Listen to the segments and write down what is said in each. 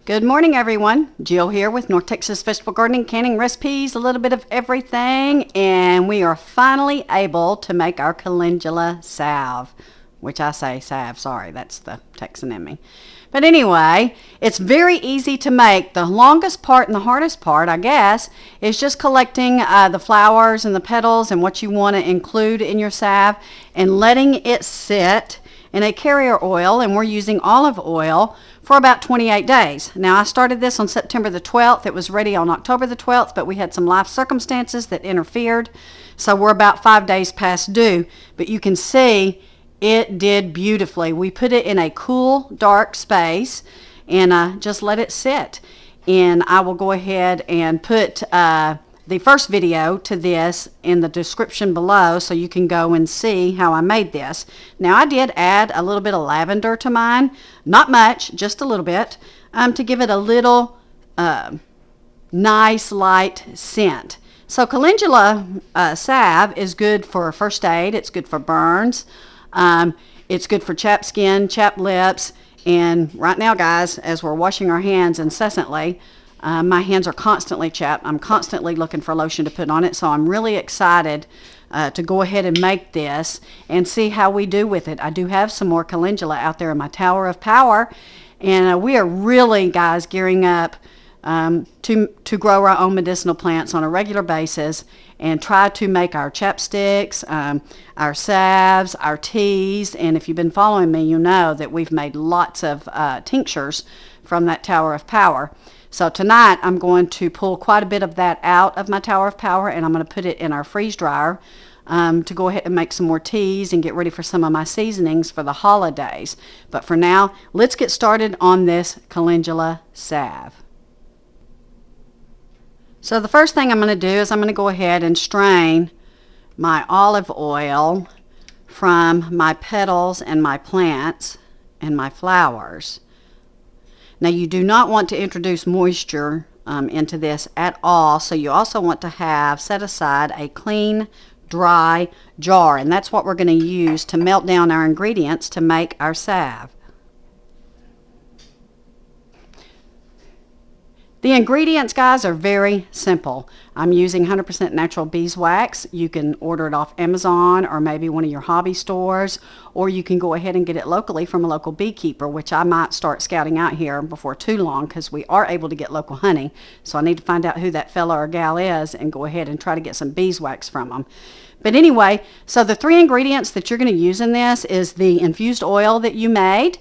Good morning, everyone. Jill here with North Texas Vegetable Gardening, canning recipes, a little bit of everything, and we are finally able to make our Calendula Salve, which I say salve, sorry, that's the Texan in me. But anyway, it's very easy to make. The longest part and the hardest part, I guess, is just collecting the flowers and the petals and what you want to include in your salve and letting it sit in a carrier oil, and we're using olive oil for about 28 days. Now, I started this on September the 12th. It was ready on October the 12th, but we had some life circumstances that interfered, so we're about 5 days past due. But you can see it did beautifully. We put it in a cool, dark space and just let it sit. And I will go ahead and put the first video to this in the description below so you can go and see how I made this. Now, I did add a little bit of lavender to mine, not much, just a little bit, to give it a little nice light scent. So Calendula Salve is good for first aid. It's good for burns. It's good for chapped skin, chapped lips, and right now, guys, as we're washing our hands incessantly, my hands are constantly chapped. I'm constantly looking for lotion to put on it, so I'm really excited to go ahead and make this and see how we do with it. I do have some more calendula out there in my tower of power, and we are really, guys, gearing up to grow our own medicinal plants on a regular basis and try to make our chapsticks, our salves, our teas, and if you've been following me, you know that we've made lots of tinctures from that tower of power. So tonight I'm going to pull quite a bit of that out of my tower of power, and I'm going to put it in our freeze dryer to go ahead and make some more teas and get ready for some of my seasonings for the holidays. But for now, let's get started on this Calendula Salve. So the first thing I'm going to do is I'm going to go ahead and strain my olive oil from my petals and my plants and my flowers. Now, you do not want to introduce moisture into this at all, so you also want to have set aside a clean, dry jar, and that's what we're going to use to melt down our ingredients to make our salve. The ingredients, guys, are very simple. I'm using 100% natural beeswax. You can order it off Amazon or maybe one of your hobby stores, or you can go ahead and get it locally from a local beekeeper, which I might start scouting out here before too long because we are able to get local honey. So I need to find out who that fella or gal is and go ahead and try to get some beeswax from them. But anyway, so the three ingredients that you're going to use in this is the infused oil that you made,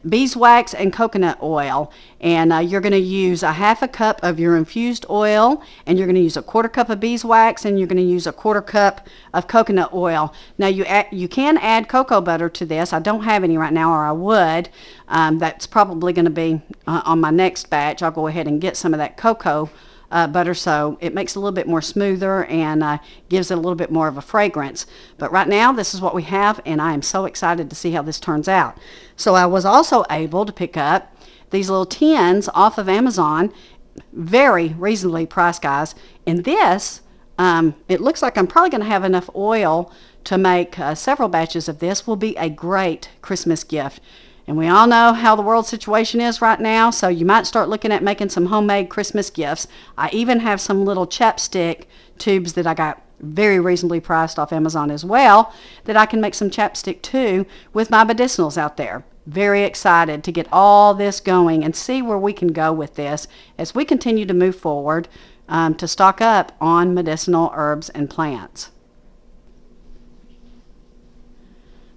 beeswax and coconut oil. And you're going to use a half a cup of your infused oil, and you're going to use a quarter cup of beeswax, and you're going to use a quarter cup of coconut oil. Now, you can add cocoa butter to this. I don't have any right now, or I would. That's probably going to be on my next batch. I'll go ahead and get some of that cocoa butter so it makes it a little bit more smoother and gives it a little bit more of a fragrance. But right now, this is what we have, and I am so excited to see how this turns out. So I was also able to pick up these little tins off of Amazon, very reasonably priced, guys. And this, it looks like I'm probably going to have enough oil to make several batches of this. Will be a great Christmas gift. And we all know how the world situation is right now, so you might start looking at making some homemade Christmas gifts. I even have some little chapstick tubes that I got very reasonably priced off Amazon as well, that I can make some chapstick too with my medicinals out there. Very excited to get all this going and see where we can go with this as we continue to move forward to stock up on medicinal herbs and plants.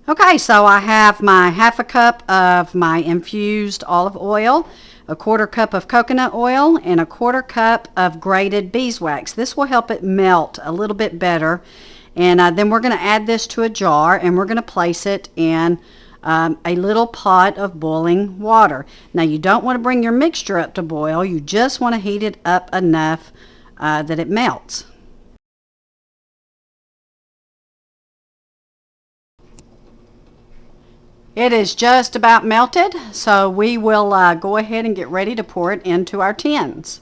Okay, so I have my half a cup of my infused olive oil, a quarter cup of coconut oil, and a quarter cup of grated beeswax. This will help it melt a little bit better. And then we're going to add this to a jar, and we're going to place it in a little pot of boiling water. Now, you don't want to bring your mixture up to boil. You just want to heat it up enough that it melts. It is just about melted, so we will go ahead and get ready to pour it into our tins.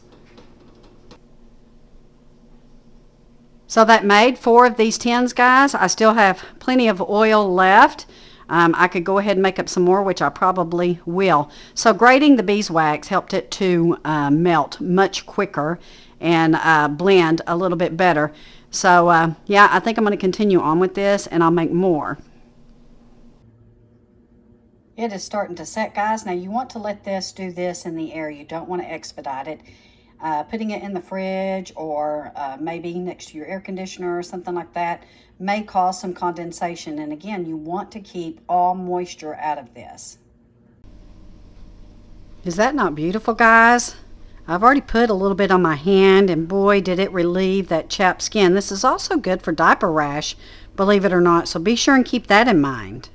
So that made 4 of these tins, guys. I still have plenty of oil left. I could go ahead and make up some more, which I probably will. So grating the beeswax helped it to melt much quicker and blend a little bit better. So yeah, I think I'm going to continue on with this, and I'll make more. It is starting to set, guys. Now you want to let this do this in the air. You don't want to expedite it. Putting it in the fridge or maybe next to your air conditioner or something like that may cause some condensation. And again, you want to keep all moisture out of this. Is that not beautiful, guys? I've already put a little bit on my hand, and boy, did it relieve that chapped skin. This is also good for diaper rash, believe it or not, so be sure and keep that in mind.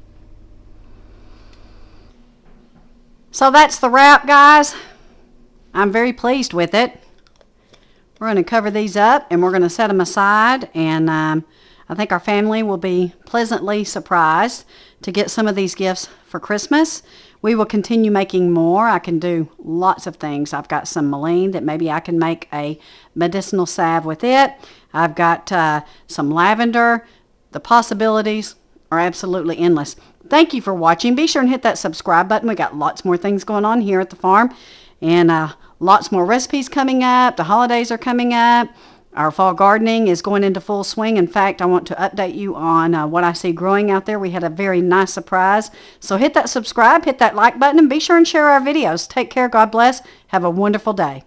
So that's the wrap, guys. I'm very pleased with it. We're going to cover these up, and we're going to set them aside, and I think our family will be pleasantly surprised to get some of these gifts for Christmas. We will continue making more. I can do lots of things. I've got some mullein that maybe I can make a medicinal salve with it. I've got some lavender. The possibilities are absolutely endless. Thank you for watching. Be sure and hit that subscribe button. We got lots more things going on here at the farm, and lots more recipes coming up. The holidays are coming up. Our fall gardening is going into full swing. In fact, I want to update you on what I see growing out there. We had a very nice surprise. So hit that subscribe, hit that like button, and be sure and share our videos. Take care. God bless. Have a wonderful day.